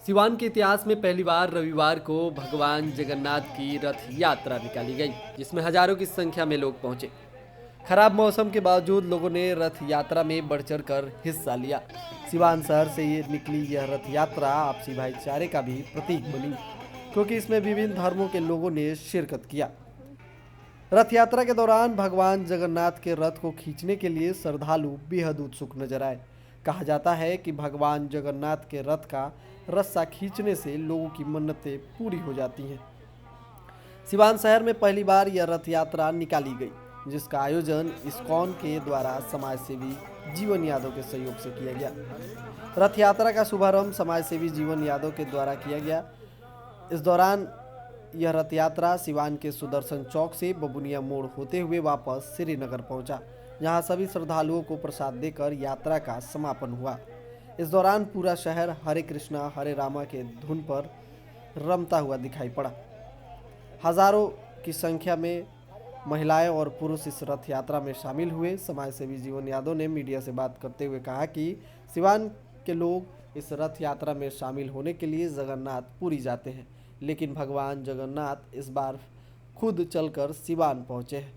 सिवान के इतिहास में पहली बार रविवार को भगवान जगन्नाथ की रथ यात्रा निकाली गई, जिसमें हजारों की संख्या में लोग पहुंचे। खराब मौसम के बावजूद लोगों ने रथ यात्रा में बढ़ चढ़ कर हिस्सा लिया। सिवान शहर से ये निकली यह रथ यात्रा आपसी भाईचारे का भी प्रतीक बनी, क्योंकि इसमें विभिन्न धर्मों के लोगों ने शिरकत किया। रथ यात्रा के दौरान भगवान जगन्नाथ के रथ को खींचने के लिए श्रद्धालु बेहद उत्सुक नजर आए। कहा जाता है कि भगवान जगन्नाथ के रथ का रस्सा खींचने से लोगों की मन्नतें पूरी हो जाती हैं। सिवान शहर में पहली बार यह रथ यात्रा निकाली गई, जिसका आयोजन इस्कॉन के द्वारा समाजसेवी जीवन यादव के सहयोग से किया गया। रथ यात्रा का शुभारंभ समाजसेवी जीवन यादव के द्वारा किया गया। इस दौरान यह रथ यात्रा सिवान के सुदर्शन चौक से बबुनिया मोड़ होते हुए वापस श्रीनगर पहुंचा, जहां सभी श्रद्धालुओं को प्रसाद देकर यात्रा का समापन हुआ। इस दौरान पूरा शहर हरे कृष्णा हरे रामा के धुन पर रमता हुआ दिखाई पड़ा। हजारों की संख्या में महिलाएं और पुरुष इस रथ यात्रा में शामिल हुए। समाजसेवी जीवन यादव ने मीडिया से बात करते हुए कहा कि सिवान के लोग इस रथ यात्रा में शामिल होने के लिए जगन्नाथपुरी जाते हैं, लेकिन भगवान जगन्नाथ इस बार खुद चलकर सिवान पहुंचे हैं।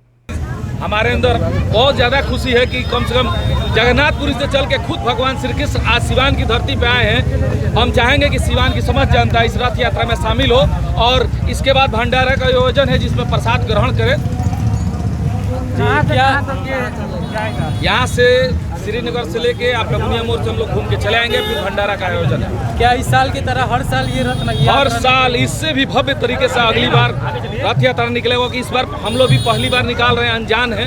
हमारे अंदर बहुत ज़्यादा खुशी है कि कम से कम जगन्नाथपुरी से चल के खुद भगवान श्री कृष्ण आज सिवान की धरती पे आए हैं। हम चाहेंगे कि सिवान की समस्त जनता इस रथ यात्रा में शामिल हो और इसके बाद भंडारा का आयोजन है, जिसमें प्रसाद ग्रहण करें। यहाँ से श्रीनगर से लेके आप बबुनिया मोड़ से हम लोग घूम के चले आएंगे, फिर भंडारा का आयोजन है। क्या इस साल की तरह हर साल ये रथ हर साल इससे भी भव्य तरीके से अगली बार रथ यात्रा निकलेगा? कि इस बार हम लोग भी पहली बार निकाल रहे हैं, अनजान है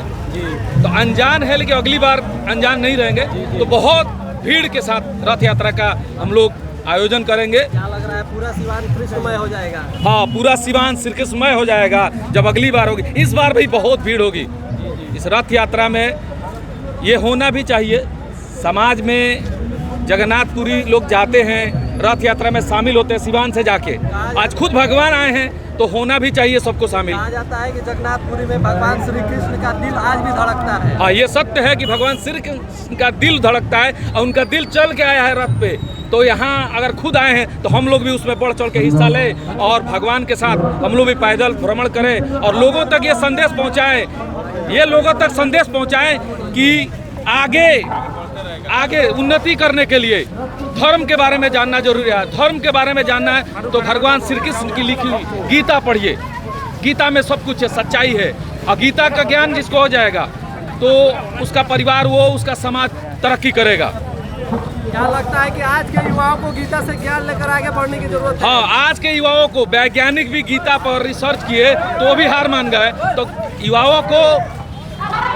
तो अनजान है, लेकिन अगली बार अनजान नहीं रहेंगे। तो बहुत भीड़ के साथ रथ यात्रा का हम लोग आयोजन करेंगे। क्या लग रहा है पूरा सिवान कृष्णमय हो जाएगा? हाँ, पूरा सिवान श्री कृष्णमय हो जाएगा जब अगली बार होगी। इस बार भी बहुत भीड़ होगी इस रथ यात्रा में। ये होना भी चाहिए। समाज में जगन्नाथपुरी लोग जाते हैं, रथ यात्रा में शामिल होते हैं सिवान से जाके। आज खुद भगवान आए हैं तो होना भी चाहिए सबको शामिल। कहा जाता है कि जगन्नाथपुरी में भगवान श्री कृष्ण का दिल आज भी धड़कता है। हाँ, ये सत्य है कि भगवान श्री कृष्ण का दिल धड़कता है और उनका दिल चल के आया है रथ पे। तो यहाँ अगर खुद आए हैं तो हम लोग भी उसमें बढ़ चढ़ के हिस्सा लें और भगवान के साथ हम लोग भी पैदल भ्रमण करें और लोगों तक ये संदेश पहुँचाएं, ये लोगों तक संदेश पहुँचाएं कि आगे उन्नति करने के लिए धर्म के बारे में जानना जरूरी है। धर्म के बारे में जानना है तो भगवान श्री कृष्ण की लिखी गीता पढ़िए। गीता में सब कुछ है, सच्चाई है। और गीता का ज्ञान जिसको हो जाएगा तो उसका परिवार, वो उसका समाज तरक्की करेगा। क्या लगता है कि आज के युवाओं को गीता से ज्ञान लेकर आगे बढ़ने की जरूरत है? हाँ, आज के युवाओं को वैज्ञानिक भी गीता पर रिसर्च किए तो भी हार मान गए। तो युवाओं को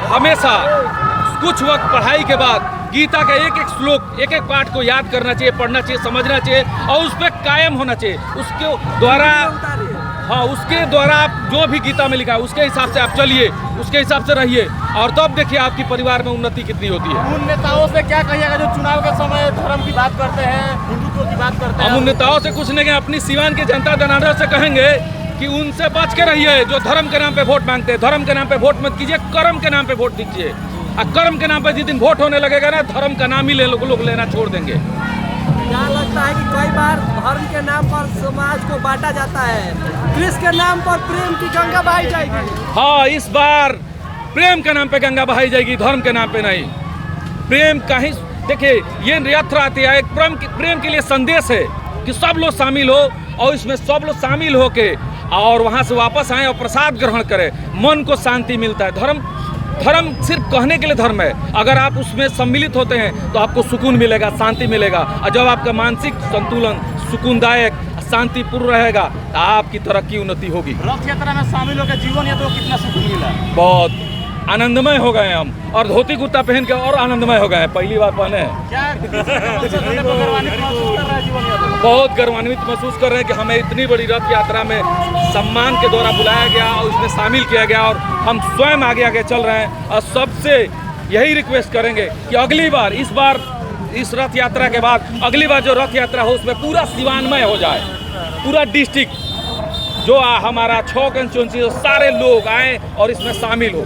हमेशा कुछ वक्त पढ़ाई के बाद गीता का एक एक श्लोक, एक एक पाठ को याद करना चाहिए, पढ़ना चाहिए, समझना चाहिए और उस पर कायम होना चाहिए। उसके द्वारा आप जो भी गीता में लिखा है उसके हिसाब से आप चलिए, उसके हिसाब से रहिए और तब देखिए आपकी परिवार में उन्नति कितनी होती है। उन नेताओं से क्या कहिएगा जो चुनाव के समय धर्म की बात करते हैं, हिंदुत्व की बात करते हैं? हम उन नेताओं से कुछ नहीं, अपनी सिवान की जनता जनार्दन से कहेंगे कि उनसे बच के रहिए जो धर्म के नाम पे वोट मांगते हैं। धर्म के नाम पे वोट मत कीजिए, कर्म के नाम पे वोट दीजिए। और कर्म के नाम पे जिस दिन वोट होने लगेगा ना, धर्म का नाम ही लोग लेना छोड़ देंगे। क्या लगता है कि कई बार धर्म के नाम पर समाज को बांटा जाता है, कृष्ण के नाम पर प्रेम की गंगा बहाई जाएगी? हाँ, इस बार प्रेम के नाम पे गंगा बहाई जाएगी, धर्म के नाम पे नहीं। प्रेम कहीं देखिए, ये यात्रा आती है, एक प्रेम के लिए संदेश है कि सब लोग शामिल हो और इसमें सब लोग शामिल होके और वहाँ से वापस आए और प्रसाद ग्रहण करें। मन को शांति मिलता है। धर्म सिर्फ कहने के लिए धर्म है। अगर आप उसमें सम्मिलित होते हैं तो आपको सुकून मिलेगा, शांति मिलेगा। और जब आपका मानसिक संतुलन सुकूनदायक शांतिपूर्ण रहेगा तो आपकी तरक्की उन्नति होगी। रथ यात्रा में शामिल होकर जीवन यात्रा कितना सुकून मिला? बहुत आनंदमय हो गए हम और धोती कुर्ता पहन के और आनंदमय हो गए हैं। पहली बार पहने हैं। बहुत गर्वान्वित महसूस कर रहे हैं कि हमें इतनी बड़ी रथ यात्रा में सम्मान के द्वारा बुलाया गया और उसमें शामिल किया गया और हम स्वयं आगे आगे चल रहे हैं। और सबसे यही रिक्वेस्ट करेंगे कि अगली बार, इस बार इस रथ यात्रा के बाद अगली बार जो रथ यात्रा हो उसमें पूरा सिवानमय हो जाए, पूरा डिस्ट्रिक्ट जो हमारा 6 कंस्टिट्यूंसी सारे लोग आए और इसमें शामिल हो।